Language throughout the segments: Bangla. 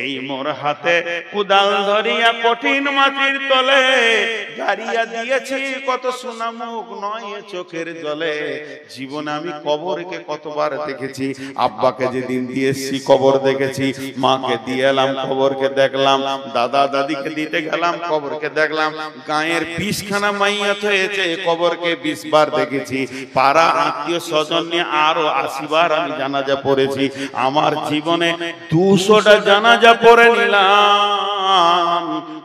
এই মোর হাতে কুদাল ধরিয়া কঠিন মাটির তলে গাড়িয়া দিয়েছি কত সোনামুখ নয় চোখের জলে। জীবনে আমি কবরকে কতবার দেখেছি, আব্বাকে যেদিন দিয়েছি কবর দেখেছি, মাকে দিয়ে এলাম কবরকে দেখলাম, দাদা দাদিকে দিতে গেলাম কবরকে দেখলাম, গায়ের 20খানা মাইয়াত হয়েছে কবরকে 20 বার দেখেছি, পাড়া আত্মীয় স্বজন নিয়ে আরো 80 বার আমি জানাজা পড়েছি। আমার জীবনে 200টা জানাজা পড়ে নিলাম,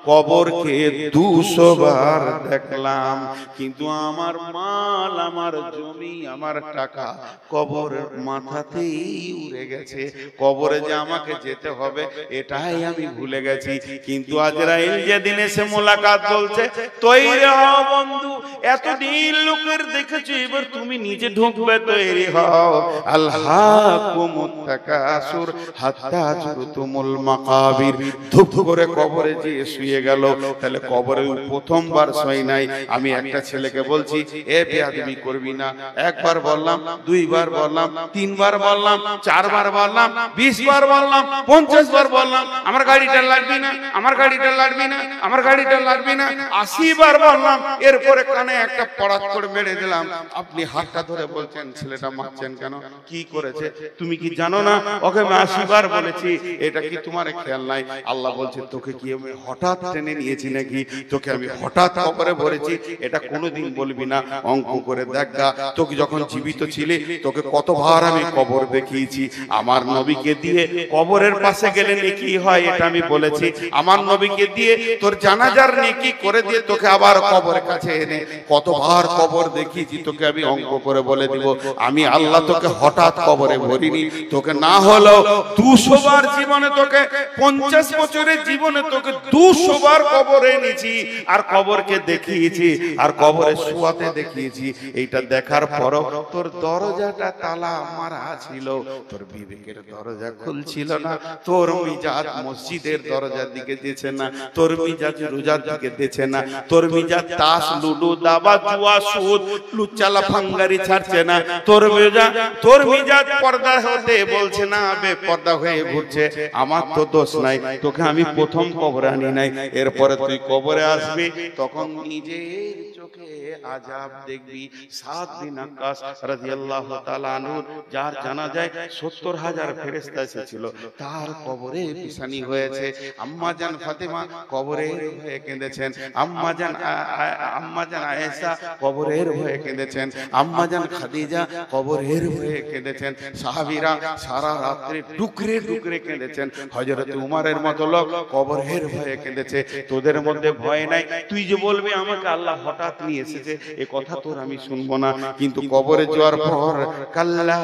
কবরকে 200 বার দেখলাম, কিন্তু আমার মাল, আমার জমি, আমার টাকা কবরের মাথাতেই উড়ে গেছে। কবরে যে আমাকে যেতে হবে এটাই আমি ভুলে গেছি। কিন্তু আজরাইল যেদিন এসে মোলাকাত বলছে, তৈরি হও বন্ধু, এতদিন লোকের দেখেছো, এবার তুমি নিজে ঢুকবে, তৈরি হও। আল্লাহকুমুত তাকাসুর হাত্তা যুরতুমুল মাকাবির। ধুপ করে কবরে যে শুয়ে গেল। তাহলে কবরে প্রথমবার শুই নাই। আমি একটা ছেলেকে বলছি, এ বেয়াদবি করবি না। একবার বললাম, 2 বার বললাম, 3 বার বললাম, 4 বার বললাম, 20 বার বললাম, 50 বার বললাম, আমার গাড়িটা লাগবে না, আমার গাড়িটা লাগবে না, আমার গাড়িটা লাগবে না, 80 বার বললাম। এরপরে কানে একটা পড়াত করে মেরে দিলাম। আপনি হাতটা ধরে বলছেন, ছেলেটা মারছেন কেন, কি করেছে? তুমি কি জানো না ওকে আমি 80 বার বলেছি? এটা কি তোমার খেয়াল নাই? আল্লাহ বলছে, তোকে কি আমি হঠাৎ টেনে নিয়েছি নাকি? তোকে আমি হঠাৎ কবরে ভরেছি? এটা কোনোদিন বলবি না। অঙ্ক করে দেখা, তোকে যখন জীবিত ছিলি তোকে কতবার আমি কবর দেখিয়েছি। আমার নবীকে দিয়ে কবরের পাশে গেলে নেকি হয় এটা আমি বলেছি। আমার নবীকে দিয়ে তোর জানাজার নেকি করে দিয়ে তোকে আবার কবরের কাছে এনে কতবার কবর দেখিয়েছি তোকে আমি অঙ্ক করে বলে দিব। আমি আল্লাহ তোকে হঠাৎ কবরে ভরিনি। তোকে না হলেও 200 বার জীবনে, তোকে 50 বছরের জীবনে তোকে 200 বার কবরে এনেছি, আর কবরকে দেখিয়েছি, আর কবরে শুয়াতে দেখিয়েছি। এইটা দেখার পরও তোর দরজাটা তালা মারা ছিল, তোর বিবেকের দরজা খুলছিল না, তোর মিজাজ মসজিদের দরজার দিকে দিয়েছে না, তোর মিজাজ রোজার দিকে দিয়েছে না, তোর মিজাজ তাস লুডু দাবা জুয়া সুদ লুচ্চালা ফাঙ্গারি ছাড়ছে না, তোর মিজাজ পর্দা হতে বলছে না, বেপর্দা হয়ে ঘুরছে। আমার তো দোষ নাই, তোকে আমি প্রথম কবরে আনি নাই। এরপরে তুই কবরে আসবি, তখন নিজের চোখে আযাব দেখবি। সাদ বিন আক্কাস রাদিয়াল্লাহু তাআলা আনহু, যার জানাজায় 70,000 ফেরেশতা এসেছিল, তার কবরে পিছানি হয়েছে। আম্মা জান ফাতেমা কবরের হয়ে কেঁদেছেন, আম্মা জান আয়েশা কবরের হয়ে কেঁদেছেন, আম্মা জান খাদিজা কবরের হয়ে কেঁদেছেন। সাহাবীরা সারা রাত্রি ডুকরে ডুকরে কেঁদেছেন। হযরত উমরের মতো লোক কবরের হয়ে কেঁদেছে। তোদের মধ্যে ভয় নাই? তুই যে বলবি আমাকে আল্লাহ হঠাৎ নিয়ে এসেছে, এ কথা তোর আমি শুনবো না। কিন্তু কবরে যাওয়ার পর কাল্লা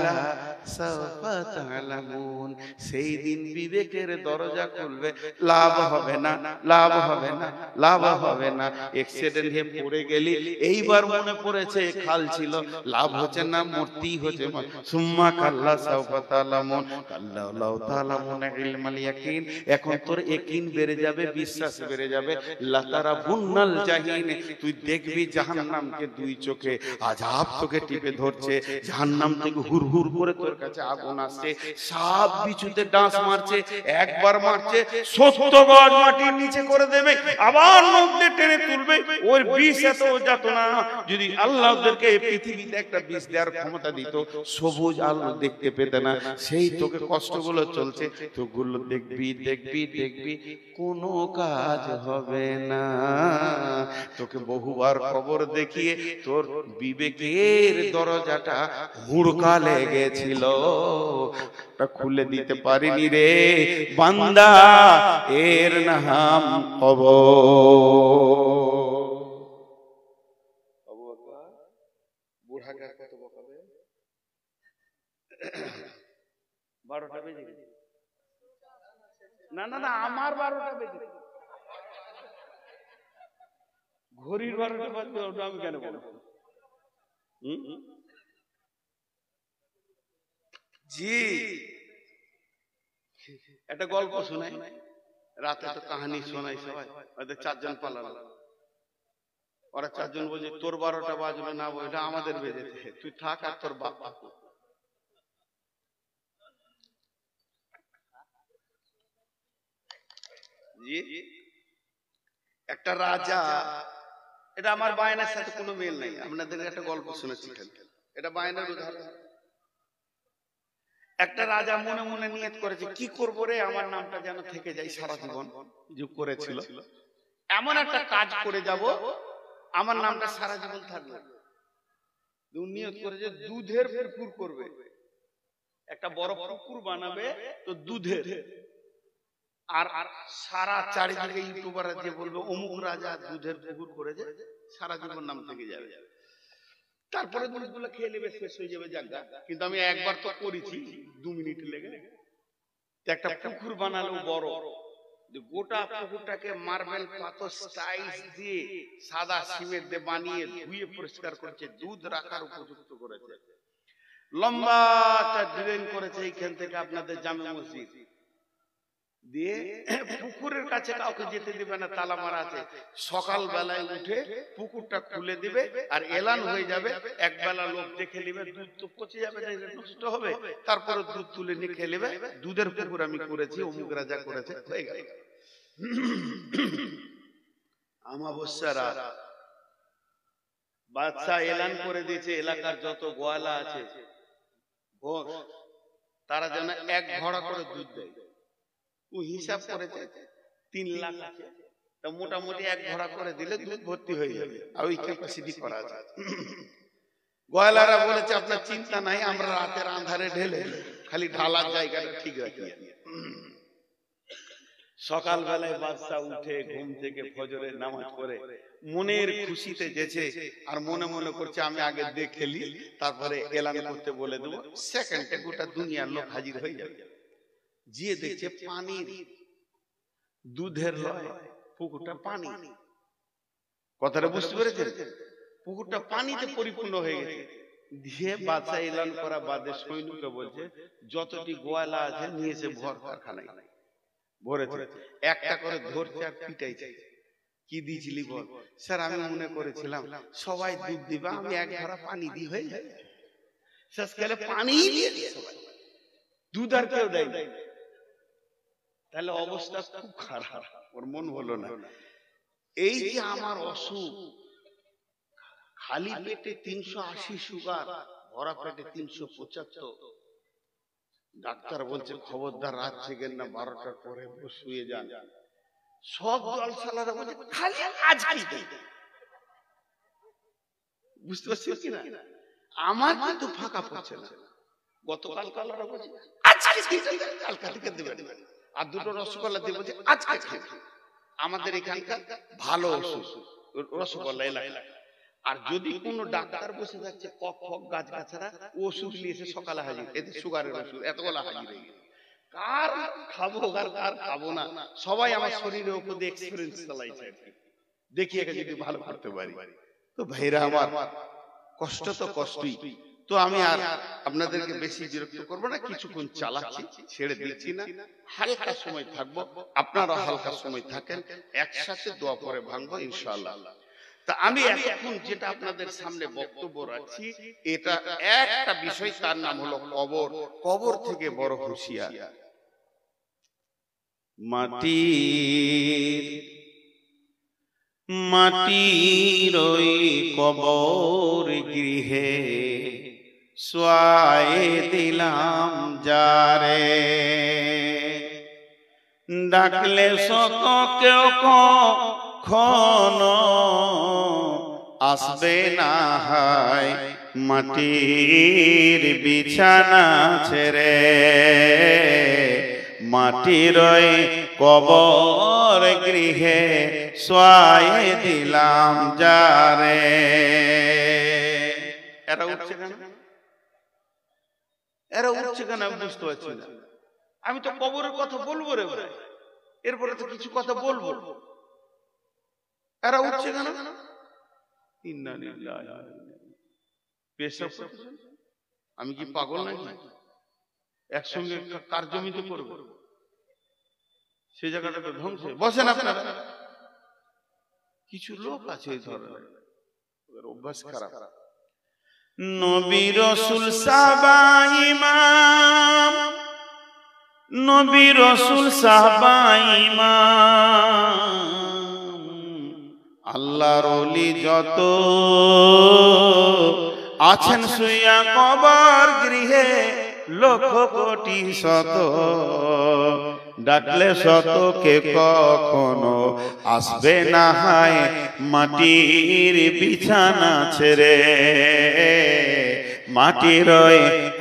সাওফা তা'লামুন, সেই দিন বিবেকের দরজা খুলবে, লাভ হবে না, লাভ হবে না, লাভ হবে না। অ্যাক্সিডেন্ট হয়ে পড়ে গেলি, এইবার মনে পড়েছে খাল ছিল, লাভ হচ্ছে না, মূর্তি হচ্ছে। সুম্মা কাল্লা সাওফা তা'লামুন কাল্লা লাউ তা'লামুন ইলমাল ইয়াকিন, এখন তোর ইয়াকিন বেড়ে যাবে, বিশ্বাস বেড়ে যাবে। লাতারাবুন্নাল জাহিন, তুই দেখবি জাহান্নামকে 2 চোখে, আযাব তোকে টিপে ধরছে। জাহান্নাম থেকে হুর হুর করে তোর কাছে আগুন আসছে, সাপ বিছুতে ডাঁস মারছে, একবার মারছে 70 গজ মাটির নিচে করে দেবে, আবার মুখ দিয়ে টেনে তুলবে। ওর বিষ এত যাতনা, যদি আল্লাহ ওদেরকে পৃথিবীতে একটা বিষ দেওয়ার ক্ষমতা দিত, সবুজ আলো দেখতে পেতে না। সেই তোকে কষ্টগুলো চলছে, তোগুলো দেখবি দেখবি দেখবি, কোনো কাজ হবে না। তোকে বহুবার খবর দেখিয়ে তোর বিবেকের দরজাটা হুড়কা লেগেছিল, তা খুলে দিতে পারিনি রে বান্দা, এর নাম বুড়াকে কত বকাবে? 12টা বেজে গেছে। না না না, আমার 12টা বেজে গেছে। ঘড়ির 12টা বাজবে, ওটা আমি কেন বলবো? জি, একটা গল্প শোনাই। রাতে তো কাহিনী শোনাই সবাই। ওদের 4 জন পালালো, ওরা 4 জন বলছে তোর 12টা বাজবে না, ওইটা আমাদের বেজেছে, তুই থাক আর তোর বাপ। জি, একটা রাজা, এটা আমার বায়নার সাথে কোনো মিল নেই, আপনাদের একটা গল্প শুনেছি, এটা বায়নার উদাহরণ। একটা রাজা মনে মনে নিয়ত করেছে, কি করবো রে, আমার নামটা যেন থেকে যায় সারা জীবন, যে করেছিল এমন একটা কাজ করে যাব আমার নামটা সারা জীবন থাকবে। নিয়ত করেছে দুধের পুকুর করবে, একটা বড় পুকুর বানাবে, তো দুধের, আর সারা চারিদিকে ইউটিউবার যে বলবে অমুক রাজা দুধের পুকুর করেছে, সারা জীবন নাম থেকে যাবে। তারপরে দুধগুলো খেয়ে নেবে, শেষ হয়ে যাবে জায়গা। কিন্তু আমি একবার তো করেছি 2 মিনিট লেগে, একটা পুকুর বানালো বড়, গোটা পুকুরটাকে মার্বেল পাথর স্টাইলস দিয়ে সাদা সিমেন্ট দিয়ে বানিয়ে ধুয়ে পরিষ্কার করেছে, দুধ রাখার উপযুক্ত করেছে, লম্বা একটা ডিজাইন করেছে এইখান থেকে আপনাদের জামে মসজিদ দিয়ে পুকুরের কাছে কাউকে যেতে দিবে না, তালা মারা আছে। সকাল বেলায় উঠে পুকুরটা খুলে দিবে, আর এলান হয়ে যাবে, এক বেলা লোক দেখে নেবে, দুধ তো পচে যাবে, নষ্ট হবে, তারপরে দুধ তুলে নিয়ে খেয়ে নেবে, দুধের পুকুর আমি করেছি, অমুক রাজা করেছে, হয়ে গেল। আমাবস্যারা বাদশা এলান করে দিয়েছে, এলাকার যত গোয়ালা আছে তারা যেন 1 ঘড়া করে দুধ দেয়। ও হিসাব করেছে 3 লাখ আছে, তা মোটামুটি 1 ঘড়া করে দিলে দুধ ভর্তি হয়ে যাবে, আর ওই ক্যাপাসিটি করা আছে। গোয়ালারা বলেছে আপনার চিন্তা নাই, আমরা রাতের আন্ধারে ঢেলে খালি ঢালার জায়গাটা ঠিক রাখি। সকাল বেলায় বাদশা উঠে ঘুম থেকে ফজরের নামাজ পড়ে মনের খুশিতে যেছে, আর মনে মনে করছে আমি আগে দেখে নি, তারপরে এলান করতে বলে দেবো, সেকেন্ডে গোটা দুনিয়ার লোক হাজির হয়ে যাবে। যে দেখছে পানির, দুধের লয়, পুকুরটা পানি। কথাটা বুঝতে পেরেছেন? পুকুরটা পানিতে পরিপূর্ণ হয়ে গেছে। দিয়ে বাদশা এলান করা বাদে সৈন্যকে বলছে যতটি গোয়ালা আছে নিয়েছে ভর কারখানায় ভরেছে, একটা করে ধরছে আর পিটাইছে। কি দিয়েছিলি বল? স্যার আমি মনে করেছিলাম সবাই দুধ দিবা, আমি 1 ঘড়া পানি দিয়ে হয়ে যায়। শেষকালে পানি দিয়ে সবাই, দুধ আর কেউ দেয়। তাহলে অবস্থা খুব খারাপ, ওর মন হলো না। এই যে আমার অসুখ, খালি পেটে 380 সুগার, ভরা পেটে 375, ডাক্তার বলছে খবরদার রাত জেগেন না, 12টার পরে শুয়ে যান। সব জলসালারা বলছে খালি আজকে, বুঝতে পারছেন কিনা? আমার কিন্তু ফাঁকা পড়ছে না। গতকাল কালারা বলছে আজকে, কালকা থেকে দেবেন, আর 2টো রসগোল্লা দিয়ে বলছে আজকে খাবেন। আমাদের এখানকার ভালো ওষুধ রসগোল্লা এলাকা। আর যদি কোন ডাক্তার বসে যাচ্ছে কক ফক গাছ গাছারা, ওষুধ নিয়ে এসে সকালে হাজির, এতে সুগারের ওষুধ এতগুলা হাজির হয়ে গেছে। কার খাবো আর কার খাবো না, সবাই আমার শরীরের উপর দিয়ে এক্সপেরিয়েন্স চালাইছে, দেখি একে যদি ভালো করতে পারি। তো ভাইরা আমার, কষ্ট তো কষ্টই। তো আমি আর আপনাদেরকে বেশি বিরক্ত করবো না, কিছুক্ষণ চালাচ্ছি, ছেড়ে দিচ্ছি না, হালকা সময় থাকবো, আপনারা হালকা সময় থাকেন, একসাথে দোয়া করে ভাঙবো ইনশাআল্লাহ। তা আমি এখন যেটা আপনাদের সামনে বক্তব্য রাখছি, এটা একটা বিষয়, তার নাম হলো কবর। কবর থেকে বড় হুঁশিয়ার। মাটির ওই কবর গৃহে শোয়ায়ে দিলাম যারে, ডাকলে শত কেউ কখনো আসবে না, হয় মাটির বিছানা ছেড়ে, মাটির ওই কবর গৃহে শোয়ায়ে দিলাম যারে। এরা উঠছে কেন? এরা উঠছে কেন আমি বুঝতে পারছি না। আমি তো কবরের কথা বলবো রে ভাই, এরপরে তো কিছু কথা বলবো। এরা উঠছে কেন? আমি কি পাগল নাকি? একসঙ্গে কার জমিতে করবো? সেই জায়গাটা তো ধ্বংস। বসেন আপনারা, কিছু লোক আছে এই ধরনের, অভ্যাস খারাপ। নবী রাসূল সাহাবা ইমাম নবী রাসূল সাহাবা ইমাম আল্লাহর ওলি যত আছেন শুইয়া কবর গৃহে লক্ষ কোটি শত, ডাকলে শত কে কখনো আসবে না হায় মাটির বিছানা ছেড়ে, মাটির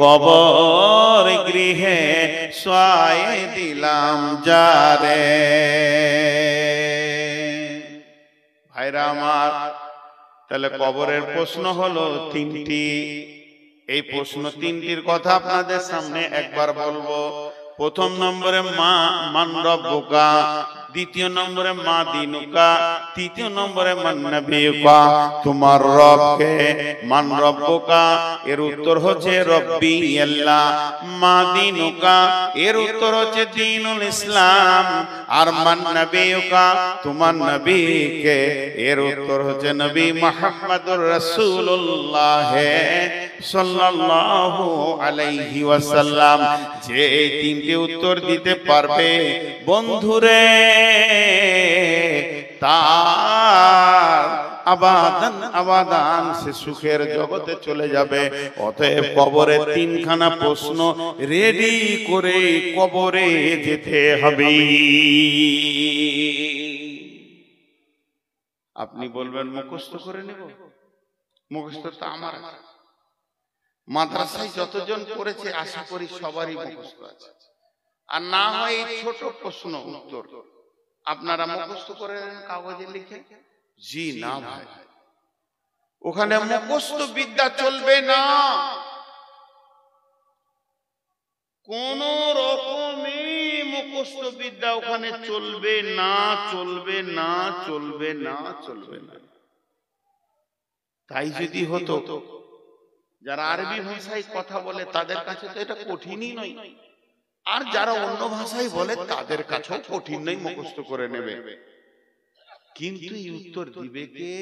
কবর গৃহে শোয়াই দিলাম যারে। ভাইরা আমার, তাহলে কবরের প্রশ্ন হলো তিনটি। এই প্রশ্ন তিনটির কথা আপনাদের সামনে একবার বলবো। প্রথম নম্বরে মান রব্বুকা, দ্বিতীয় নম্বরে মা দিনুকা, তৃতীয় নম্বরে মান নবিয়ুকা। তোমার রব কে? মান রব্বুকা এর উত্তর হচ্ছে রব্বি আল্লাহ। মা দিনুকা এর উত্তর হচ্ছে দ্বীনুল ইসলাম। আর মান নবিয়ুকা তোমার নবী কে? এর উত্তর হচ্ছে নবী মুহাম্মদুর রাসূলুল্লাহ সাল্লাল্লাহু আলাইহি ওয়াসাল্লাম। যে এই তিনটি উত্তর দিতে পারবে বন্ধুরে, তার আবাদান আবাদান সে সুখের জগতে চলে যাবে। অতএব কবরে তিনখানা প্রশ্ন রেডি করে কবরে যেতে হবে। আপনি বলবেন মুখস্থ করে নেব, মুখস্থ তো আমার আছে। মাদ্রাসায় যতজন পড়েছে আশা করি সবারই মুখস্থ আছে। আর না হয় এই ছোট প্রশ্ন উত্তর আপনারা মুখস্থ করে কাগজে লিখে? জি না ভাই, ওখানে মুখস্থ বিদ্যা চলবে না। কোন রকমে মুখস্থ বিদ্যা ওখানে চলবে না, চলবে না, চলবে না, চলবে না। তাই যদি হতো, যারা আরবি ভাষায় কথা বলে তাদের কাছে তো এটা কঠিনই নয়, আর যারা অন্য ভাষায় বলে তাদের কাছেও কঠিন নয়, মুখস্থ করে নেবে। কিন্তু এই উত্তর দিবে কে?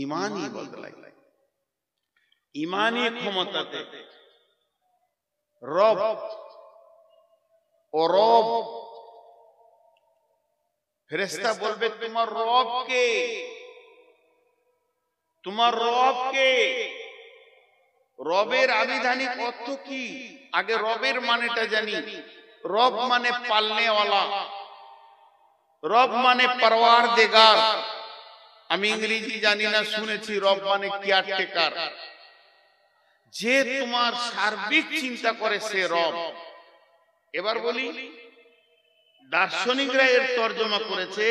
ইমানই বদলায়, ইমানই ক্ষমতাতে। রব ও রব, ফেরেশতা বলবে তোমার রব কে? তোমার রব কে? রবের আবিধানিক অর্থ কি? আগে রবের মানেটা জানি। রব মানে পালনেওয়ালা, রব মানে পরওয়ারদিগার। আমি ইংরেজি জানি না, শুনেছি রব মানে কেয়ারটেকার। যে তোমার সার্বিক চিন্তা করে সে রব। এবার বলি, দার্শনিকরা এর তর্জমা করেছে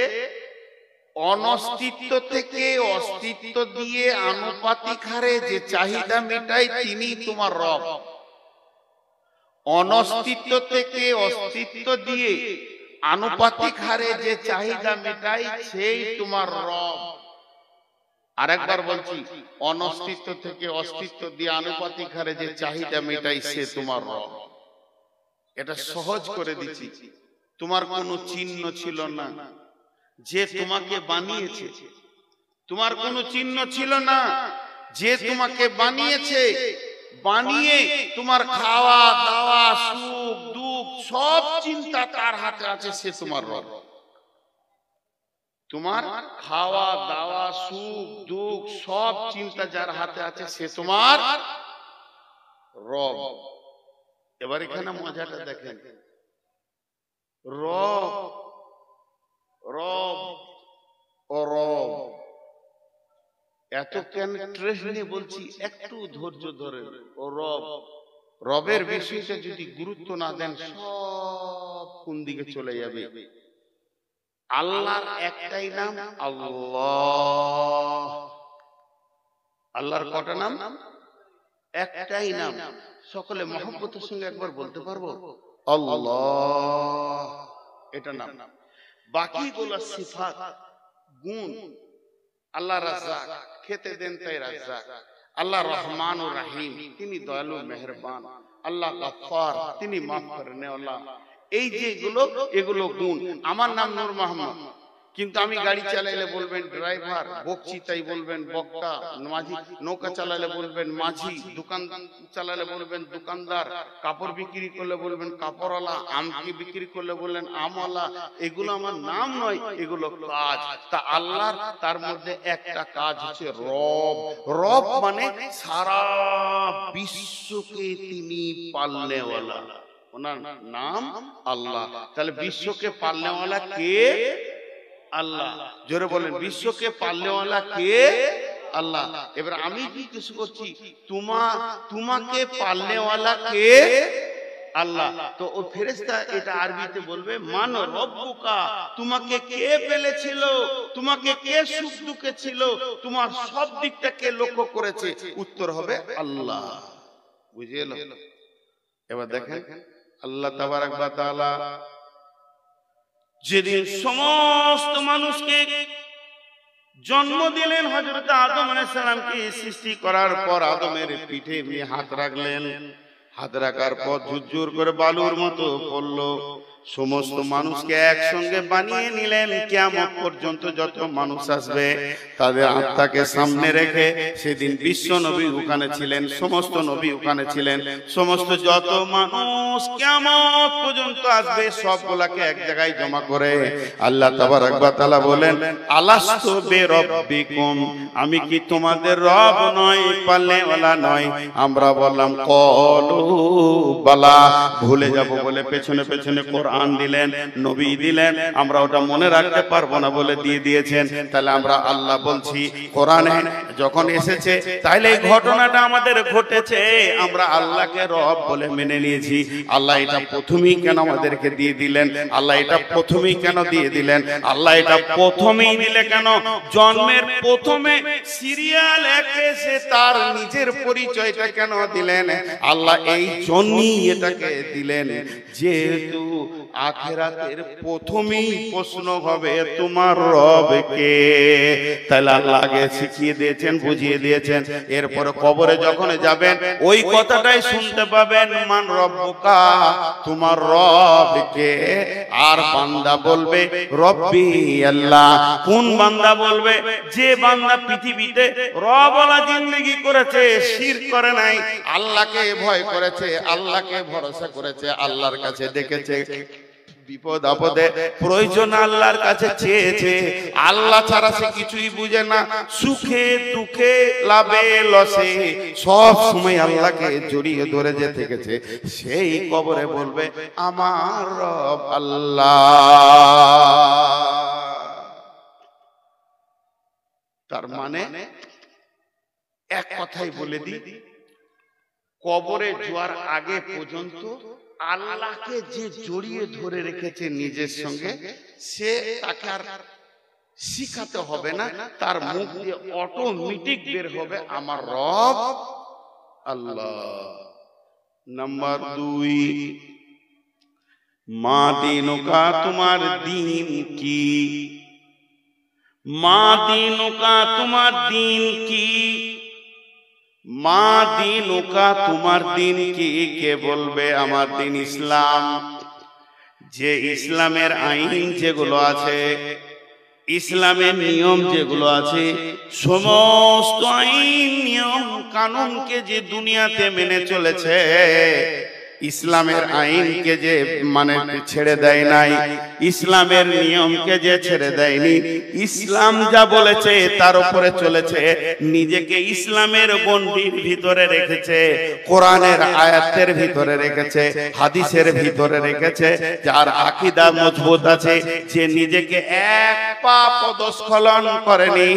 অনস্তিত্ব থেকে অস্তিত্ব দিয়ে আনুপাতিক হারে যে চাহিদা মেটায় তিনি তোমার রব। অনস্তিত্ব থেকে অস্তিত্ব দিয়ে আনুপাতিক হারে যে চাহিদা মেটায় সেই তোমার রব। আরেকবার বলছি, অনস্তিত্ব থেকে অস্তিত্ব দিয়ে আনুপাতিক হারে যে চাহিদা মেটায় সে তোমার রব। এটা সহজ করে দিচ্ছি। তোমার কোনো চিহ্ন ছিল না, যে তোমাকে বানিয়েছে। তোমার কোনো চিহ্ন ছিল না, যে তোমাকে বানিয়েছে। বানিয়ে তোমার খাওয়া দাওয়া সুখ দুঃখ সব চিন্তা তার হাতে আছে, সে তোমার রব। তোমার খাওয়া দাওয়া সুখ দুঃখ সব চিন্তা যার হাতে আছে সে তোমার রব। এবার এখানে মজাটা দেখেন, রব রব ও রব এত কেন ট্রেস নিয়ে বলছি, একটু ধৈর্য ধরে। ও রব, রবের বিষয়টা যদি গুরুত্ব না দেন সব কোন দিকে চলে যাবে। আল্লাহর একটাই নাম আল্লাহ। আল্লাহর কটা নাম? একটাই নাম। সকলে মহব্বতের সঙ্গে একবার বলতে পারবো আল্লাহ, এটা নাম। বাকিগুলো সিফাত গুণ। আল্লাহ রাজ্জাক, খেতে দেন তাই রাজ্জাক। আল্লাহ রহমান ও রাহিম, তিনি দয়ালু মেহেরবান। আল্লাহ গফফার, তিনি মাফ করেন ওয়ালা। এই যে এগুলো গুণ। আমার নাম নূর মোহাম্মদ, কিন্তু আমি গাড়ি চালাইলে বলবেন ড্রাইভার, বকছি তাই বলবেন বক্তা, মাঝি নৌকা চালালে বলবেন মাঝি, দোকান চালালে বলবেন দোকানদার, কাপড় বিক্রি করলে বলবেন কাপড়ওয়ালা, আমকি বিক্রি করলে বললেন আমওয়ালা। এগুলো আমার নাম নয়, এগুলো কাজ। তা আল্লাহর তার মধ্যে একটা কাজ হচ্ছে রব। রব মানে সারা বিশ্বকে তিনি পালনেওয়ালা, ওনার নাম আল্লাহ। তাহলে বিশ্বকে পালনেওয়ালা কে? আল্লাহ। জোরে বলেন, বিশ্বকে পালনেওয়ালা কে? আল্লাহ। এবার আমি জিজ্ঞেস করছি, তোমাকে পালনেওয়ালা কে? আল্লাহ। তো ও ফেরেশতা এটা আরবিতে বলবে মান রব্বুকা, তোমাকে কে পেলেছিল, তোমাকে কে সুখ দুঃখে ছিল, তোমার সব দিকটা কে লক্ষ্য করেছে? উত্তর হবে আল্লাহ। বুঝে এলো? এবার দেখেন আল্লাহ তাবারক ওয়া তাআলা যেদিন সমস্ত মানুষকে জন্ম দিলেন, হযরত আদম আলাইহিস সালামকে সৃষ্টি করার পর আদমের পিঠে এমনি হাত রাখলেন। হাত রাখার পর ঝুরঝুর করে বালুর মতো পড়লো। সমস্ত মানুষকে একসঙ্গে বানিয়ে নিলেন। কিয়ামত পর্যন্ত যত মানুষ আসবে তাদের আত্মাকে সামনে রেখে, সেদিন বিশ্ব নবী ওখানে ছিলেন, সমস্ত নবী ওখানে ছিলেন, সমস্ত যত মানুষ কিয়ামত পর্যন্ত আসবে সবগুলাকে এক জায়গায় জমা করে আল্লাহ তাবারক ওয়া তাআলা বলেন, আলাস্তু বিরাব্বিকুম, আমি কি তোমাদের রব নয়, পালনেওয়ালা নয়? আমরা বললাম ক্বালু বালা। ভুলে যাব বলে পেছনে পেছনে কোরআন দিলেন, নবী দিলেন, আমরা ওটা মনে রাখতে পারবো না বলে দিয়ে দিয়েছেন। তাহলে আমরা আল্লাহ বলছি, কোরআনে যখন এসেছে তাইলে এই ঘটনাটা আমাদের ঘটেছে, আমরা আল্লাহকে রব বলে মেনে নিয়েছি। আল্লাহ এটা প্রথমেই কেন আমাদেরকে দিয়ে দিলেন? আল্লাহ এটা প্রথমেই কেন দিয়ে দিলেন? আল্লাহ এটা প্রথমেই দিলে কেন? জন্মের প্রথমে সিরিয়াল একে সে তার নিজের পরিচয়টা কেন দিলেন? আল্লাহ এই জন্যই এটাকে দিলেন, যেহেতু আখিরাতের প্রথমেই প্রশ্ন হবে তোমার রব কে। তাহলে আল্লাহ আগে শিখিয়ে দিয়েছেন, বুঝিয়ে দিয়েছেন। এরপরে কবরে যখন যাবেন ওই কথাটাই শুনতে পাবেন, মান রব্বুকা, তোমার রব কে। আর বান্দা বলবে রব্বি আল্লাহ। কোন বান্দা বলবে? যে বান্দা পৃথিবীতে রবওয়ালা জিন্দেগি করেছে, শিরক করে নাই, আল্লাহকে ভয় করেছে, আল্লাহকে ভরসা করেছে, আল্লাহর কাছে ডেকেছে, বিপদ আপদে প্রয়োজন আল্লাহর কাছে চেয়েছে, আল্লাহ ছাড়া সে কিছুই বুঝে না, সুখে দুঃখে লাভে লসে সব সময় আল্লাহকে জড়িয়ে ধরে যে থেকেছে, সেই কবরে বলবে আমার রব আল্লাহ। তার মানে এক কথাই বলে দিই, কবরে যাওয়ার আগে পর্যন্ত আল্লাহকে যে জড়িয়ে ধরে রেখেছে নিজের সঙ্গে, সে তাকে আর শিখাতে হবে না, তার মুখ দিয়ে অটোমেটিক বের হবে আমার রব আল্লাহ। নাম্বার 2, মা দিনুকা, তোমার দিন কি? মা দিনুকা, তোমার দিন কি? মা দিনুকা, তোমার দিন কি? কে বলবে আমার দিন ইসলাম। যে ইসলামের আইন যেগুলো আছে, ইসলামের নিয়ম যেগুলো আছে, সমস্ত আইন নিয়ম কানুনকে যে দুনিয়াতে মেনে চলেছে, ইসলামের আইনকে যে মানে ছেড়ে দেয় নাই, ইসলামের নিয়মকে যে ছেড়ে দেয়নি, ইসলাম যা বলেছে তার উপরে চলেছে, নিজেকে ইসলামের গণ্ডির ভিতরে রেখেছে, কোরআনের আয়াতের ভিতরে রেখেছে, হাদিসের ভিতরে রেখেছে, যার আকীদা মজবুত আছে, যে নিজেকে এক পা পদস্খলন করেনি,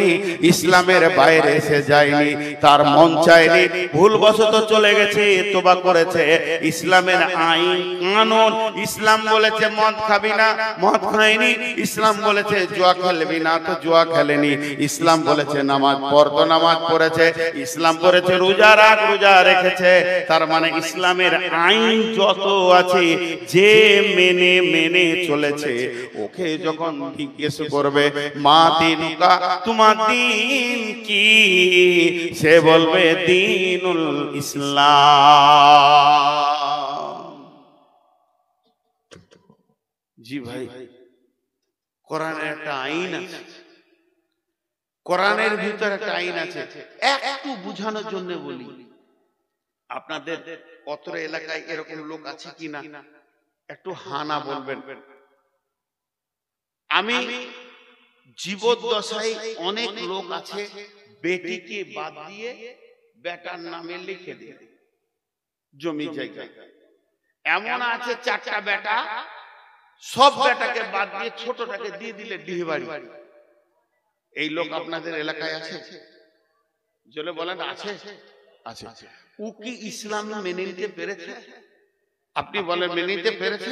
ইসলামের বাইরে এসে যায়নি, তার মন চায়নি, ভুলবশত চলে গেছে, তওবা করেছে, ইসলামের আইন কানুন, ইসলাম বলেছে মদ খাবি না, মদ খায়নি, ইসলাম বলেছে জুয়া খেলবি না, তো জুয়া খেলেনি, ইসলাম বলেছে নামাজ পড়, তো নামাজ পড়েছে, ইসলাম বলেছে রোজা রাখ, রোজা রেখেছে। তার মানে ইসলামের আইন যত আছে যে মেনে মেনে চলেছে, ওকে যখন জিজ্ঞেস করবে মা দিনুকা, তোমার দিন কি, সে বলবে দিনুল ইসলাম। জি ভাই, কোরআনের একটা আইন আছে, কোরআনের ভিতরে একটা আইন আছে। একটু বুঝানোর জন্য বলি, আপনাদের অত্র এলাকায় এরকম লোক আছে কিনা একটু হানা বলবেন। আমি জীবদ্দশায় অনেক লোক আছে বেটিকে বাদ দিয়ে বেটার নামে লিখে দিয়ে জমি জায়গায়। এমন আছে 4টা বেটা, সব বেটাকে বাদ দিয়ে ছোটটাকে দিয়ে দিলে ডিহি বাড়ি। এই লোক আপনাদের এলাকায় আছে? জলে বলেন আছে। আছে। ও কি ইসলাম মেনে নিতে পেরেছে? আপনি বলেন মেনে নিতে পেরেছে?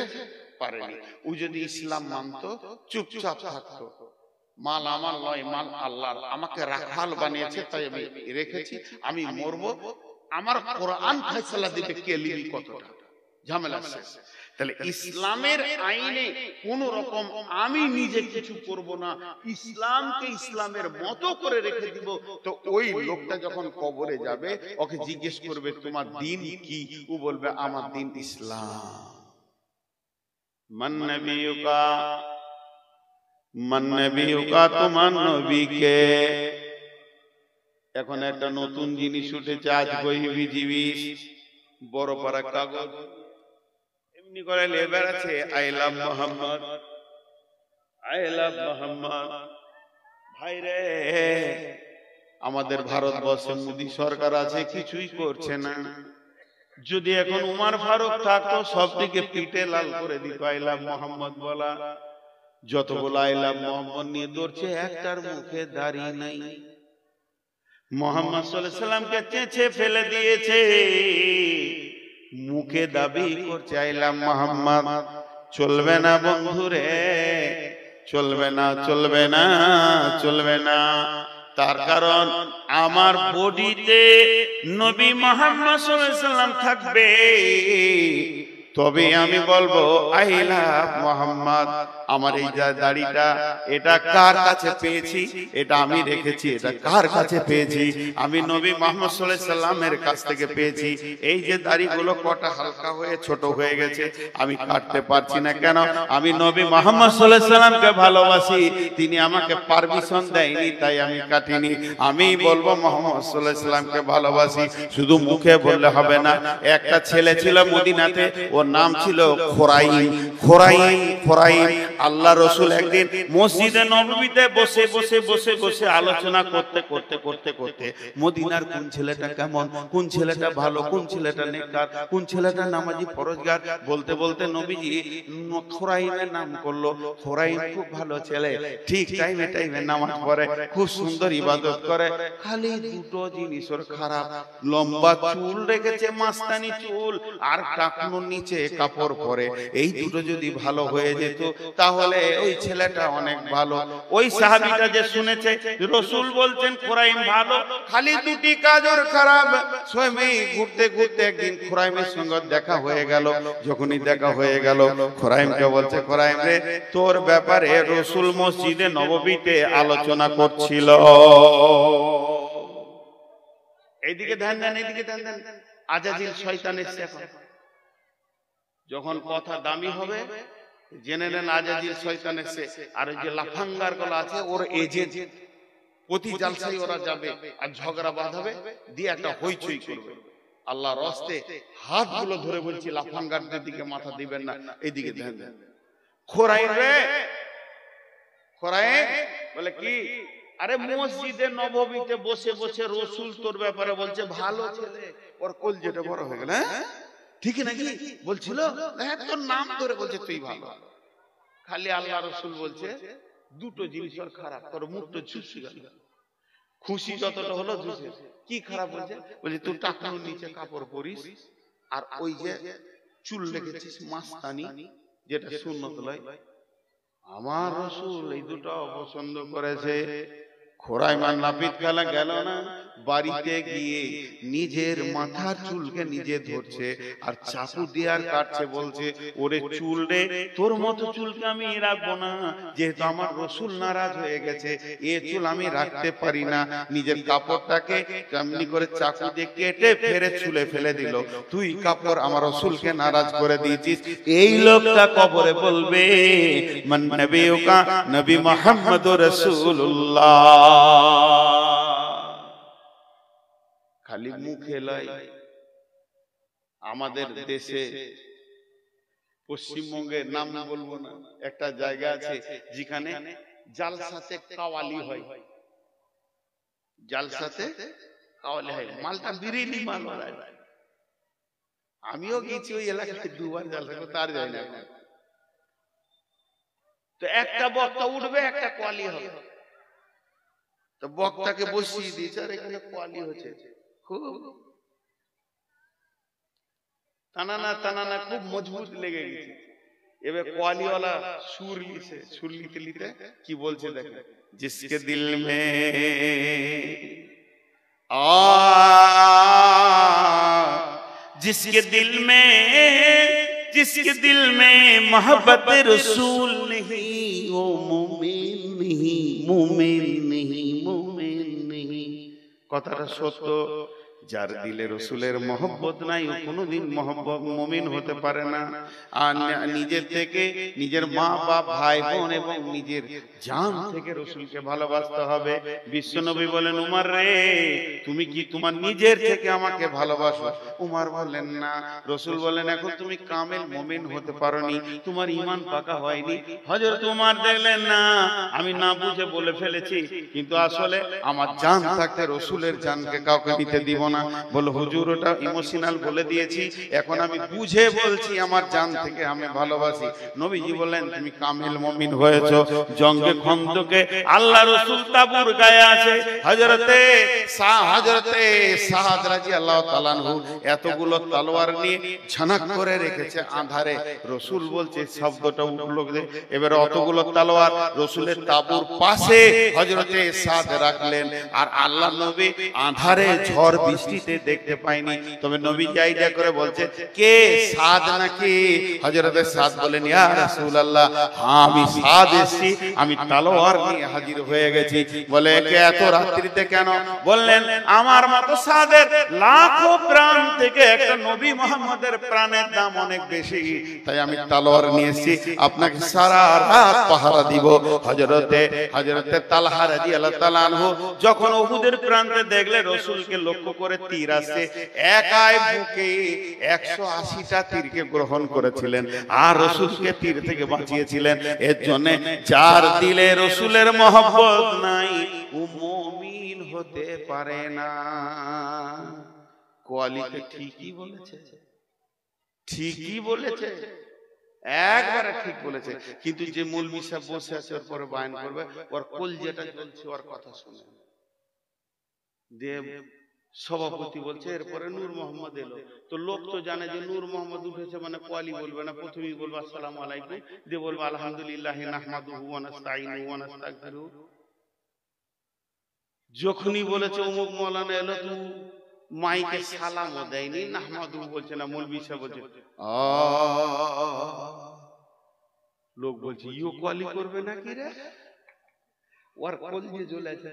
পারেনি। ও যদি ইসলাম মানতো চুপচাপ থাকতো, মাল আমার নয়, মাল আল্লাহর, আমাকে রাখাল বানিয়েছে তাই আমি রেখেছি, আমি মরবো, আমার কোরআন ফয়সালা দিবে কে লিবি কতটা, ঝামেলা শেষ। তাহলে ইসলামের আইনে কোন রকম আমি নিজে কিছু করব না, ইসলামকে ইসলামের মতো করে রেখে দিব। তো ওই লোকটা যখন কবরে যাবে ওকে জিজ্ঞেস করবে তোমার দিন কি? ও বলবে আমার দিন ইসলাম। মান নবিয়ুকা, মান নবিয়ুকা, তোমার নবীকে। এখন একটা নতুন জিনিস উঠেছে, আজ বই বিজিবি বড় পারা কাগজ এমনি করে লেবার আছে, I love Mohammad, I love Mohammad. ভাই রে, আমাদের ভারতবর্ষে মোদী সরকার আছে, কিছুই করছে না। যদি এখন উমার ফারুক থাকতো সব দিকে পিঠে লাল করে দিত আই লাভ মোহাম্মদ বলা। যত বলা আই লাভ মোহাম্মদ নিয়ে দৌড়ছে, একটার মুখে দাড়ি নাই। মোহাম্মদ সাল্লাল্লাহু আলাইহি সাল্লামকে চেঁচে ফেলে দিয়েছে, মুখে দাবি করছে আই লাভ মোহাম্মদ। চলবে না বন্ধুরে, চলবে না, চলবে না, চলবে না। তার কারণ আমার বডিতে নবী মুহাম্মদ সাল্লাল্লাহু আলাইহি সাল্লাম থাকবে, তবে আমি বলবো আই লাভ মোহাম্মদ। আমার এই যে দাড়িটা, এটা কার কাছে পেয়েছি? এটা আমি রেখেছি। এটা কার কাছে পেয়েছি? আমি নবী মুহাম্মদ সাল্লাল্লাহু আলাইহি সাল্লামের কাছ থেকে পেয়েছি। এই যে দাড়িগুলো কটা হালকা হয়ে ছোট হয়ে গেছে, আমি কাটতে পারছি না কেন? আমি নবী মুহাম্মদ সাল্লাল্লাহু আলাইহি সাল্লামকে ভালোবাসি, তিনি আমাকে পারমিশন দেয়নি তাই আমি কাটিনি। আমি বলবো মুহাম্মদ সাল্লাল্লাহু আলাইহি সাল্লামকে ভালোবাসি। শুধু মুখে বললে হবে না। একটা ছেলে ছিল মদিনাতে, ওর নাম ছিল খোরাইম। খোরাইম, খোরাইম। আল্লাহ রসুল একদিন মসজিদে নববীতে বসে বসে বসে বসে আলোচনা করতে করতে করতে করতে মদিনার কোন ছেলেটা কেমন, কোন ছেলেটা ভালো, কোন ছেলেটা নেককার, কোন ছেলেটা নামাজি পরহেজগার, বলতে বলতে নবীজি খোরাইমের নাম করলো। খোরাইম খুব ভালো ছেলে, ঠিক টাইমে টাইমে নামাজ পড়ে, খুব সুন্দর ইবাদত করে। খালি দুটো জিনিস ওর খারাপ, লম্বা চুল রেখেছে, মাস্তানি চুল, আর টাকনুর নিচে কাপড় পরে। এই দুটো যদি ভালো হয়ে যেত তাহলে ওই ছেলেটা অনেক ভালো। ওই সাহাবীটা যে শুনেছে রাসূল বলছেন খোরাইম ভালো, খালি দুটি কাজ ওর খারাপ। স্বয়ং ঘুরতে ঘুরতে একদিন খোরাইমের সঙ্গে দেখা হয়ে গেল। যখনই দেখা হয়ে গেল, খোরাইমকে বলছে খোরাইম রে, তোর ব্যাপারে রাসূল মসজিদে নববীতে আলোচনা করছিল। এইদিকে ধ্যান দেন, এইদিকে ধ্যান দেন। আজাজিল শয়তান এসে এখন যখন কথা দামি হবে জেনে নেন আজাজিল শয়তান এসে। আর ওই যে লাফাঙ্গার গুলো আছে ওর এজেন্ট, প্রতি জালসায় ওরা যাবে আর ঝগড়া বাঁধাবে, দিয়ে একটা হইচই করবে। আল্লাহর রাস্তে হাতগুলো ধরে বলছি লাফাঙ্গারদের দিকে মাথা দিবেন না, এইদিকে ধ্যান দেন। খোরাইম রে, খোরাইম বলে কি? আরে মসজিদে নববীতে বসে বসে রাসূল তোর ব্যাপারে বলছে ভালো ছেলে। ওর কলজেটা বড় হয়ে গেল। হ্যাঁ ঠিক নাকি বলছিল, হ্যাঁ তোর নাম ধরে বলছে তুই ভালো। খালি আল্লাহ রাসূল বলছে দুটো জিনিস ওর খারাপ, তোর মুখটা ঝুসে গেল। খুশি যতটা হলো ঝুসে। কি খারাপ বলছে? বলছে তুই টাকনুর নিচে কাপড় পরিস, আর ওই যে চুল রেখেছিস মাস্তানি, যেটা সুন্নত নয়। আমার রাসূল এই দুটো অপছন্দ করেছে। খোরাইমান নাপিত খেলা গেল না, বাড়িতে গিয়ে নিজের মাথার চুলকে নিজে ধরছে আর চাকু দিয়ে আর কাটছে, বলছে ওরে চুল রে, তোর মতো চুলকে আমি রাখবো না, যেহেতু আমার রসুল নারাজ হয়ে গেছে, এ চুল আমি রাখতে পারি না। নিজের কাপড়টাকে কেমনি করে চাকু দিয়ে কেটে ফেরে চুলে ফেলে দিল। তুই কাপড় আমার রসুলকে নারাজ করে দিয়েছিস। এই লোকটা কবরে বলবে মান নবিয়ুকা নবী মুহাম্মদুর রাসূলুল্লাহ। খালি মুখে লয়, আমাদের দেশে পশ্চিমবঙ্গের নাম বলবো না, একটা জায়গা আছে যেখানে জালসাতে কাওয়ালি হয়, জালসাতে কাওয়ালি হয়, মালটা বিরিলি মাল হয়। আমিও গেছি ওই এলাকায় দুবার জালসা করতে, তার যাই না। তো একটা বক্তা উঠবে, একটা কোয়ালি হবে, তো বক্তাকে বসিয়ে দিয়েছে আর এখানে কোয়ালি হচ্ছে, খুব টানানা টানানা খুব মজবুত লেগে গেছে। এবার কোয়ালিওয়ালা সুর লিছে, সুর লিতে লিতে কি বলছে দেখেন, জিসকে দিল মে जिसके दिल में मोहब्बत रसूल नहीं, वो मुमिन नहीं, मुमिन नहीं, मुमिन नहीं। কথাটা সত্য, যার দিলে রসুলের মহব্বত নাই ও কোনোদিন মুমিন হতে পারে না। আর নিজের থেকে, নিজের মা বাপ, ভাই বোন এবং নিজের জান থেকে রসুলকে ভালোবাসতে হবে। বিশ্বনবী বলেন, উমর রে, তুমি কি তোমার নিজের থেকে আমাকে ভালোবাসো? উমর বললেন না। রসুল বলেন, এখন তুমি কামেল মুমিন হতে পারোনি, তোমার ঈমান পাকা হয়নি। হযরত উমর দেখলেন না, আমি না বুঝে বলে ফেলেছি, কিন্তু আসলে আমার জান থাকতে রসুলের জানকে কাউকে দিতে দিব না। বলে হুজুর ওটা ইমোশনাল বলে দিয়েছি, এখন আমি বুঝে বলছি, আমার জান থেকে আমি ভালোবাসি। নবীজি বললেন, তুমি কামিল মুমিন হয়েছো। জঙ্গে খন্দকে আল্লাহ রাসূল তাবুর গায়ে আছে, হযরতে সাদ রাদিয়াল্লাহু তাআলা আনহু এতগুলো তলোয়ার নিয়ে ঝনক করে রেখেছে আঁধারে। রাসূল বলছে, শব্দটা উঠলো, এবারে অতগুলো তলোয়ার রাসূলের তাবুর পাশে হযরতে সাদ রাখলেন। আর আল্লাহ নবী আঁধারে ঝড় বৃষ্টিতে দেখতে পাইনি, তবে নবী আইডিয়া করে বলছে, কে সাদ নাকি? হযরতে সাদ বলেন, ইয়া রাসূলুল্লাহ, হ্যাঁ আমি সাদ এসেছি, আমি তলোয়ার নিয়ে হাজির হয়ে গেছি। বলে, কে এত রাত্রিতে কেন? বললেন, আমার মতো সাদের লাখো প্রাণ থেকে একটা নবী মুহাম্মদের প্রাণের দাম অনেক বেশি, তাই আমি তলোয়ার নিয়ে এসেছি, আপনাকে সারা রাত পাহারা দিব। হযরতে তালহা রাদিয়াল্লাহু তাআলা আনহু যখন উহুদের প্রান্তে দেখলে রাসূলকে লক্ষ্য করে তীর আসছে, একাই বুকে 180টা তীরকে গ্রহণ করেছিলেন আর রাসূলকে তীর থেকে বাঁচিয়েছিলেন। এর জন্য যার দিলে রাসূলের মহব্বত নাই ও মুমিন হতে পারে না। কোয়ালিটি ঠিকই বলেছে, ঠিকই বলেছে, একবারে ঠিক বলেছে। কিন্তু যে মৌলভী সাহেব বসে আছে ওর পরে বায়ান করবে, ওর কলজেটা জ্বলছে ওর কথা শুনে। দেব সভাপতি বলছে, এরপরে নূর মোহাম্মদ এলো, তো লোক তো জানে যে নূর মোহাম্মদ উঠেছে মানে কোয়ালি বলবে না, প্রথমেই বলবে আসসালামু আলাইকুম, দিয়ে বলবে আলহামদুলিল্লাহি নাহমাদুহু ওয়া নাস্তাঈনুহু ওয়া নাস্তাগফিরুহু। যখনই বলেছে অমুক মাওলানা এলো, তো মাইকে সালামও দেয়নি, নাহমাদুহু বলছে না, মৌলভী সাহেব বলছে লোক বলছে ইও কোয়ালি করবে নাকি রে? ওর কোল দিয়ে জ্বলে আছে,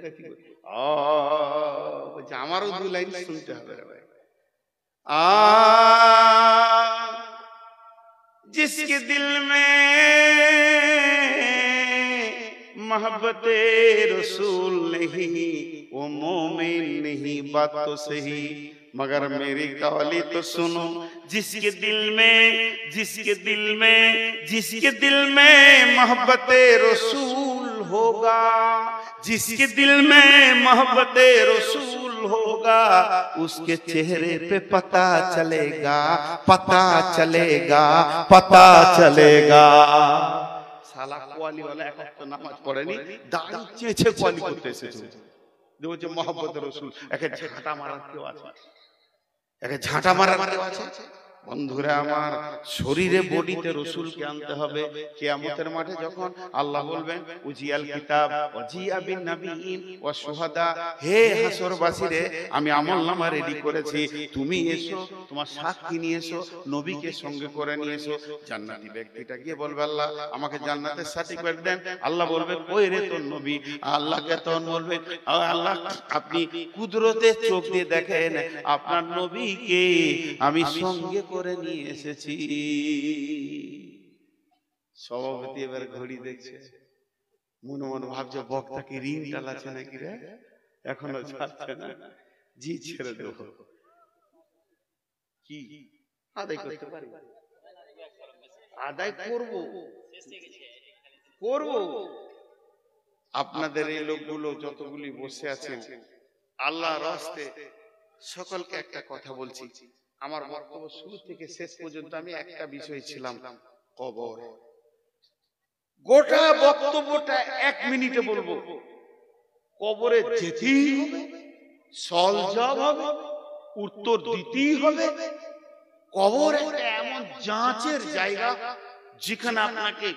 বলছে আমারও দু লাইন শুনতে হবে রে ভাই। जिसके दिल में मोहब्बत रसूल नहीं वो मोमिन नहीं, बात तो सही मगर मेरी कवाली तो सुनो। जिसके दिल में मोहब्बत रसूल होगा, जिसके दिल में मोहब्बत रसूल होगा, उसके चेहरे पे पता चलेगा, पता चलेगा, पता चलेगा। साला কোয়ালি वाला এক ওয়াক্ত নামাজ পড়েনি, দাড়ি চেঁচে কোয়ালি করতে এসেছে। দেখো মোহাম্মদ রাসূল, একে ঝাঁটা মারার কেউ আছে, একে ঝাঁটা মারার কেউ আছে? বন্ধুরা আমার, শরীরে বডিতে রসুলকে আনতে হবে। কিয়ামতের মাঠে যখন আল্লাহ বলবেন উজিয়াল কিতাব ওয়াজিয়া বিন নাবিয়িন ওয়াস শুহাদা, হে হাসরবাসীরে আমি আমলনামা রেডি করেছি, তুমি এসো, তোমার সাক্ষী নিয়ে এসো, নবীকে সঙ্গে করে নিয়ে এসো। জান্নাতি ব্যক্তিটা গিয়ে বলবে আল্লাহ আমাকে জান্নাতের সার্টিফিকেট দেন। আল্লাহ বলবে কই রে তোর নবী? আল্লাহকে তখন বলবে আল্লাহ আপনি কুদরতের চোখ দিয়ে দেখেন আপনার নবীকে আমি সঙ্গে করে নিয়ে এসেছি। সভাপতি এবার ঘড়ি দেখছে, মনে মনে ভাবছে বক্তা কি রিং টালাচ্ছে নাকি রে, এখনো ছাড়ছে না। জি ছেড়ে দেব, কি আদায় করতে পারি? আদায় করব করব। আপনাদের এই লোকগুলো যতগুলি বসে আছেন, আল্লাহর রাস্তে সকলকে একটা কথা বলছি। আমার বক্তব্য শুরু থেকে শেষ পর্যন্ত আমি একটা বিষয় ছিলাম, কবর। গোটা বক্তব্যটা 1 মিনিটে বলবো। কবরে যেতেই হবে, সলজব হবে, উত্তর দিতেই হবে। কবর একটা এমন যাঁচের জায়গা যেখানে আপনাকে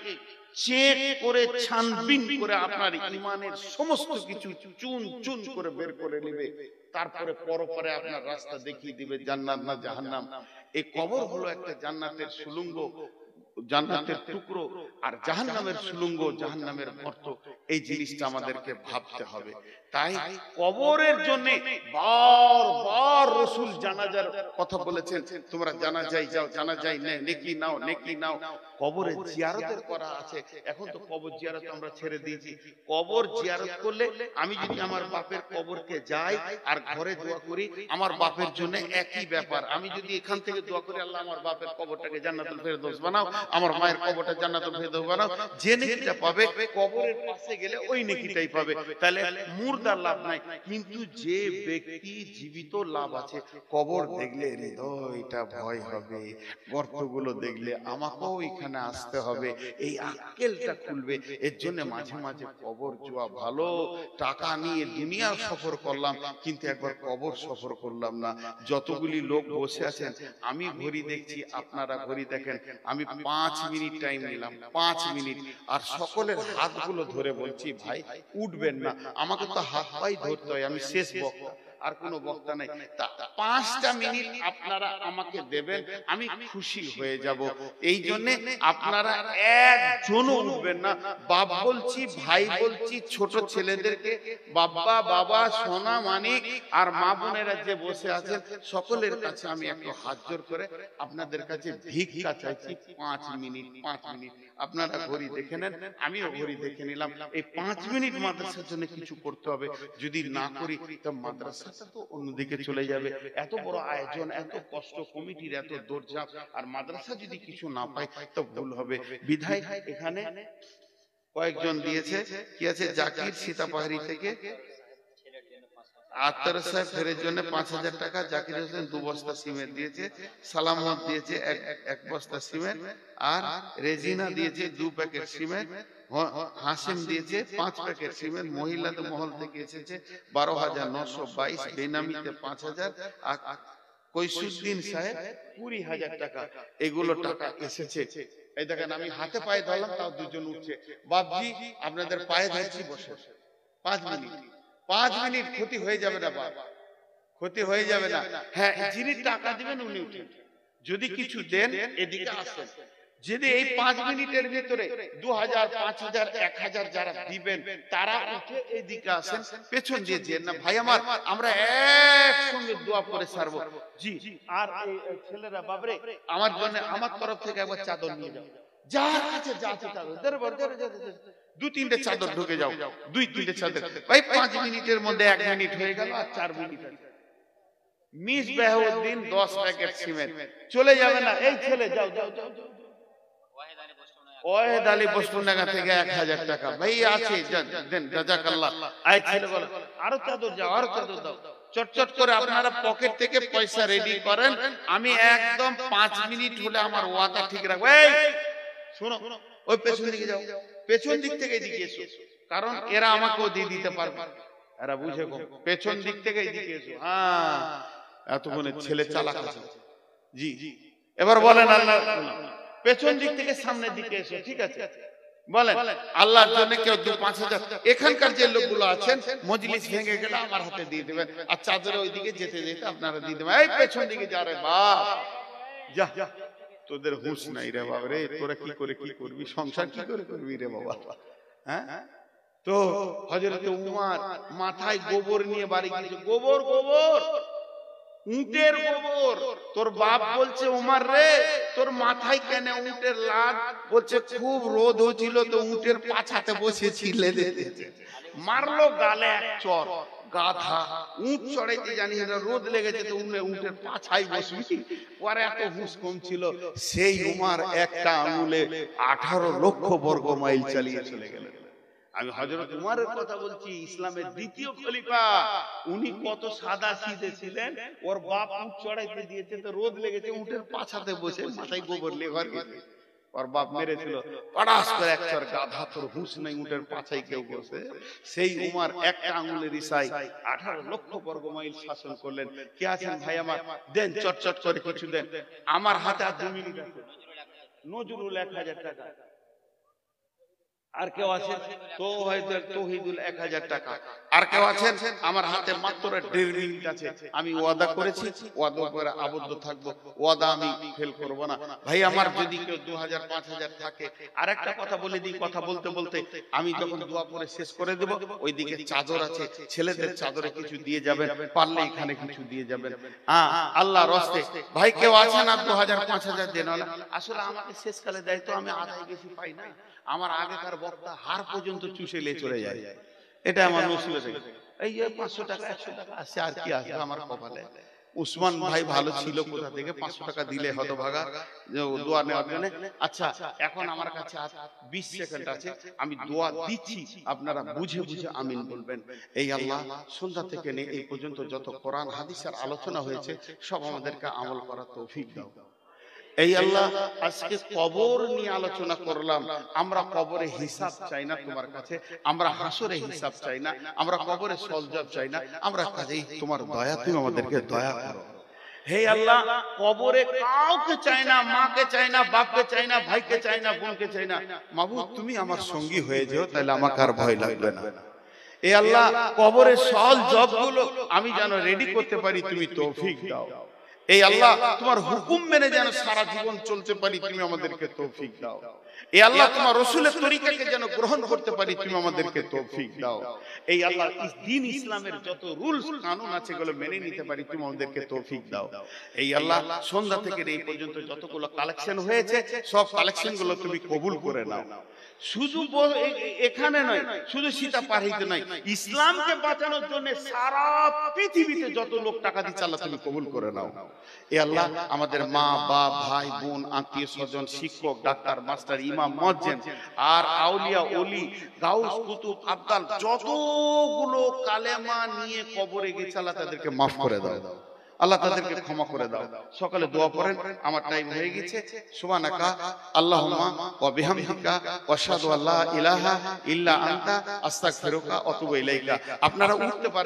চেক করে ছানবিন করে আপনার ঈমানের সমস্ত কিছু চুন চুন করে বের করে নেবে, তারপরে পরপরে আপনার রাস্তা দেখিয়ে দিবে জান্নাত না জাহান্নাম। এই কবর হলো একটা জান্নাতের সুলঙ্গ, জান্নাতের টুকরো, আর জাহান্নামের সুলঙ্গ, জাহান্নামের গর্ত। এই জিনিসটা আমাদেরকে ভাবতে হবে। তাই কবরের জন্য বারবার রাসূল জানাজার কথা বলেছেন, তোমরা জানাজায় যাও, জানাজায় নেকি নাও, নেকি নাও। কবরে জিয়ারতের করা আছে। এখন তো কবর জিয়ারত আমরা ছেড়ে দিয়েছি। কবর জিয়ারত করলে আমি যদি আমার বাপের কবরকে যাই আর ঘরে দোয়া করি, আমার বাপের জন্য একই ব্যাপার। আমি যদি এখান থেকে দোয়া করি আল্লাহ আমার বাপের কবরটাকে জান্নাতুল ফেরদৌস বানাও, আমার মায়ের কবরটা জান্নাতুল ফেরদৌস বানাও, যে নেকিটা পাবে কবরের পাশে গেলে ওই নেকিটাই পাবে। তাহলে মুর্দার লাভ নাই, কিন্তু যে ব্যক্তি জীবিত লাভ আছে। কবর দেখলে হৃদয়টা ভয় হবে, গর্তগুলো দেখলে আমাকেও এখানে আসতে হবে, এই আক্কেলটা খুলবে। এর জন্য মাঝে মাঝে কবর যাওয়া ভালো। টাকা নিয়ে দুনিয়া সফর করলাম, কিন্তু একবার কবর সফর করলাম না। যতগুলি লোক বসে আছেন, আমি ঘড়ি দেখছি, আপনারা ঘড়ি দেখেন, আমি 5 মিনিট টাইম নিলাম, 5 মিনিট। আর সকলের হাতগুলো ধরে বলছি ভাই উঠবেন না, আমাকে তো হাত পাই ধরতে হয়, আমি শেষ বক্তা, আর কোনো বক্তা নাই। 5টা মিনিট আপনারা আমাকে দেবেন, আমি খুশি হয়ে যাব। এই জন্য আপনারা একজনও উঠবেন না। বাপ বলছি, ভাই বলছি, ছোট ছেলেদেরকে, বাবা বাবা সোনা মানিক আর মা বোনেরা যে বসে আছেন, সকলের কাছে আমি একটু হাত জোর করে আপনাদের কাছে ভিক্ষা চাইছি। 5 মিনিট, 5 মিনিট আপনারা ঘড়ি দেখে নেন, আমিও ঘড়ি দেখে নিলাম। এই 5 মিনিট মাদ্রাসার জন্য কিছু করতে হবে। যদি না করি তো মাদ্রাসাটা তো অন্যদিকে চলে যাবে। এত বড় আয়োজন, এত কষ্ট, কমিটির এত দৌড়ঝাঁপ, আর মাদ্রাসা যদি কিছু না পায় তো ভুল হবে। বিধায় এখানে কয়েকজন দিয়েছে, কি আছে, জাকির সীতাপাহাড়ি থেকে আত্তার সাহেব ফেরের জন্য 5000 টাকা, জাকির হোসেন 2 বস্তা সিমেন্ট দিয়েছে, সালামত দিয়েছে 1 বস্তা সিমেন্ট, আর রেজিনা দিয়েছে 2 প্যাকেট সিমেন্ট, হাসিম দিয়েছে 5 প্যাকেট সিমেন্ট। মহিলাদের মহল থেকে এসেছে 12,922, বেনামিতে 5000, আর কৈসুদ্দিন সাহেব 20,000 টাকা। এগুলো টাকা এসেছে। এই দেখেন আমি হাতে পায়ে ধরলাম, তাও দুজন উঠছে। বাপজি আপনাদের পায়ে ধরছি, বসে 5 মিনিট, 5 মিনিট ক্ষতি হয়ে যাবে না বাবা, ক্ষতি হয়ে যাবে না। হ্যাঁ, যিনি টাকা দিবেন উনি উঠেন, যদি কিছু দেন এদিকে আসেন। যদি এই 5 মিনিটের ভিতরে 2000, 5000, 1000 যারা দিবেন তারা উঠে এদিকে আসেন, পেছন দিয়ে যেন না ভাই আমার, আমরা একসঙ্গে দোয়া করে সারবো। জি, আর এই ছেলেরা বাবরে আমার জন্য, আমার তরফ থেকে একবার চাদর নিয়ে যাও, যার কাছে যা আছে চাদর, 2-3টে চাদর ঢুকে যাও, 2-3টে চাদর। ভাই 5 মিনিটের মধ্যে 1 মিনিট হয়ে গেল, আর 4 minute. Miss Bahauddin 10 packet cement, চলে যাবে না। এই ছেলে যাও যাও যাও, ওয়াহেদ আলী বসপুরডাঙ্গা থেকে 1000 টাকা। ভাই আছে, দেন, জাযাকাল্লাহ। আই ছেলে বলো আরো চাদর যাও, আরো চাদর দাও। চটচট করে আপনারা পকেট থেকে পয়সা রেডি করেন। আমি একদম 5 মিনিট হলে আমার ওয়াদা ঠিক রাখবো। এই শোনো, ওই পেছন দিকে যাও, পেছন দিক থেকে এদিকে এসো, কারণ এরা আমাকেও দিয়ে দিতে পারবে, এরা বুঝে কম। পেছন দিক থেকে এদিকে এসো। হ্যাঁ, এতক্ষণে ছেলে চালাক আছে। জি, এবার বলেন আল্লাহ পেছন দিক থেকে সামনের দিকে এসো, ঠিক আছে? বলেন আল্লাহর জন্য কেউ 2-5,000 এখানকার যে লোকগুলো আছেন মজলিস ভেঙে গেলে আমার হাতে দিয়ে দেবেন, আর চাদরে ওইদিকে যেতে যেতে আপনারা দিয়ে দেবেন। এই পেছন দিকে যা রে বাপ, যা, তোদের হুঁশ নাই রে বাবা রে, তোরা কি করে কি করবি, সংসার কি করে করবি রে বাবা? হ্যাঁ, তো হযরত উমর মাথায় গোবর নিয়ে বাড়ি গিয়েছে। গোবর, গোবর, উটের গোবর। তোর বাপ বলছে উমর রে তোর মাথায় কেন উটের লাদ? বলছে খুব রোদ হচ্ছিল তো উটের পাছাতে বসেছিলে, মারলো গালে এক চর। গাধা, উট চড়াইতে জানি না, রোদ লেগেছে তো উটের পাছায় বসবি? পরে এত হুঁশ কম ছিল, সেই উমর একটা আঙুলে 18 লক্ষ বর্গ মাইল চালিয়ে চলে গেলেন। আমি হযরত উমরের কথা বলছি, ইসলামের দ্বিতীয় খলিফা। উনি কত সাদা সিধে ছিলেন। ওর বাপ উট চড়াইতে দিয়েছে তো রোদ লেগেছে, উটের পাছাতে বসে মাথায় গোবর নিয়ে ঘর গেছে। ওর বাপ মেরেছিল পড়াস করে এক চর। গাধা, তোর হুঁশ নাই, উটের পাছায় কেউ বসে? সেই উমর একটা আঙুলের ইশারায় 18 লক্ষ বর্গ মাইল শাসন করলেন। কে আছেন ভাই আমার? দেন চটচট করে কিছু দেন। আমার হাতে আর 2 মিনিট আছে। নজরুল 1000 টাকা। আর কেউ আছেন? তৌহিদুল 1000 টাকা। আর কেউ আছেন? আমার হাতে মাত্র 1.5 মিনিট আছে। আমি ওয়াদা করেছি, ওয়াদা করে আবদ্ধ থাকবো, ওয়াদা আমি ফেল করব না। ভাই আমার যদি কেউ 2000 5000 থাকে, আর একটা কথা বলে দিই, কথা বলতে বলতে আমি যখন দোয়া পড়ে শেষ করে দেব, ওইদিকে চাদর আছে, ছেলেদের চাদরে কিছু দিয়ে যাবেন, পারলে এখানে কিছু দিয়ে যাবেন। আল্লাহর রাস্তে ভাই কেউ আছেন আর 2000 5000 দেন না? আসলে আমাকে শেষকালে দেয় তো আমি আদায় বেশি পাই না। আমার আগেকার বক্তা হার পর্যন্ত চুষে নিয়ে চলে যায়। এটা আমার নসিবে থেকে। এই যে 500 টাকা 100 টাকা আসছে, আর কি আসবে আমার কপালে? উসমান ভাই ভালো ছিল, কোথা থেকে 500 টাকা দিলে হতভাগা দোয়া নেওয়ার জন্য। আচ্ছা, এখন আমার কাছে 20 সেকেন্ড আছে, আমি দোয়া দিচ্ছি, আপনারা বুঝে বুঝে আমিন বলবেন। এই আল্লাহ, সন্ধ্যা থেকে নিয়ে এই পর্যন্ত যত কোরআন হাদিসের আলোচনা হয়েছে সব আমাদেরকে আমল করার তৌফিক দাও। এই আল্লাহ, আজকে কবর নিয়ে আলোচনা করলাম। আমরা কবরে হিসাব চাই না তোমার কাছে, আমরা হাসরে হিসাব চাই না, আমরা কবরে সলজব চাই না, আমরা কাজেই তোমার দয়া, তুমি আমাদেরকে দয়া করো। হে আল্লাহ, কবরে কাউকে চাই না, মাকে চাই না, বাপকে চাই না, ভাইকে চাই না, বোনকে চাই না। মাবুদ তুমি আমার সঙ্গী হয়ে যাও, তাহলে আমাকে আর ভয় লাগবে না। এ আল্লাহ, কবরের সল জবগুলো আমি যেন রেডি করতে পারি, তুমি তৌফিক দাও। এই আল্লাহ, তোমার হুকুম মেনে যেন সারা জীবন চলতে পারি, তুমি আমাদেরকে তৌফিক দাও। এই আল্লাহ, তোমার রাসূলের তরিকাকে যেন গ্রহণ করতে পারি, তুমি আমাদেরকে তৌফিক দাও। এই আল্লাহ, দ্বীন ইসলামের যত রুলস কানুন আছে এগুলো মেনে নিতে পারি, তুমি আমাদেরকে তৌফিক দাও। এই আল্লাহ, সন্ধ্যা থেকে এই পর্যন্ত যতগুলো কালেকশন হয়েছে সব কালেকশন গুলো তুমি কবুল করে নাও। শুধু এখানে নয়, শুধু সীতা পাহাড়িতে নয়, ইসলামকে বাঁচানোর জন্য সারা পৃথিবীতে যত লোক টাকা দিচ্ছে আল্লাহ তুমি কবুল করে নাও। এ আল্লাহ, আমাদের মা বাপ ভাই বোন আত্মীয় স্বজন শিক্ষক ডাক্তার মাস্টার ইমাম মুয়াজ্জিন আর আউলিয়া ওলি গাউস কুতুব আব্দাল যতগুলো কালেমা নিয়ে কবরে গেছে আল্লাহ তাদেরকে মাফ করে দাও, আল্লাহ তাদেরকে ক্ষমা করে দাও। সকালে দোয়া পড়েন, আমার টাইম হয়ে গেছে। সুবহানাকা আল্লাহুম্মা ওয়া বিহামদিকা ওয়া আশহাদু আল্লা ইলাহা ইল্লা আনতা আস্তাগফিরুকা ওয়া আতুবু ইলাইকা। আপনারা উঠতে পারেন।